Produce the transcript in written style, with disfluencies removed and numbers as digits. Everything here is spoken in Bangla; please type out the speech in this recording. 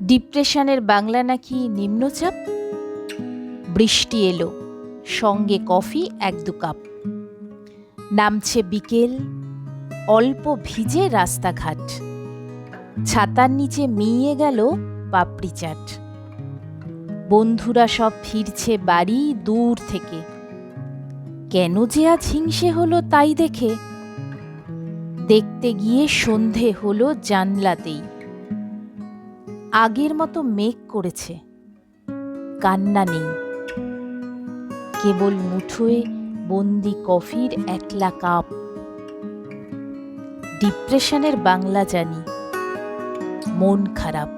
ডিপ্রেশনের বাংলা নাকি নিম্নচাপ। বৃষ্টি এলো, সঙ্গে কফি 1-2 কাপ। নামছে বিকেল, অল্প ভিজে রাস্তাঘাট। ছাতার নিচে মিইয়ে গেল পাপড়ি চাট। বন্ধুরা সব ফিরছে বাড়ি দূর থেকে। কেন যে আজ হিংসে হলো তাই দেখে। দেখতে গিয়ে সন্ধে হলো জানলাতেই। আগের মতো মেঘ করেছে, কান্না নেই। কেবল মুঠোয় বন্দি কফির একলা কাপ। ডিপ্রেশনের বাংলা জানি, মন খারাপ।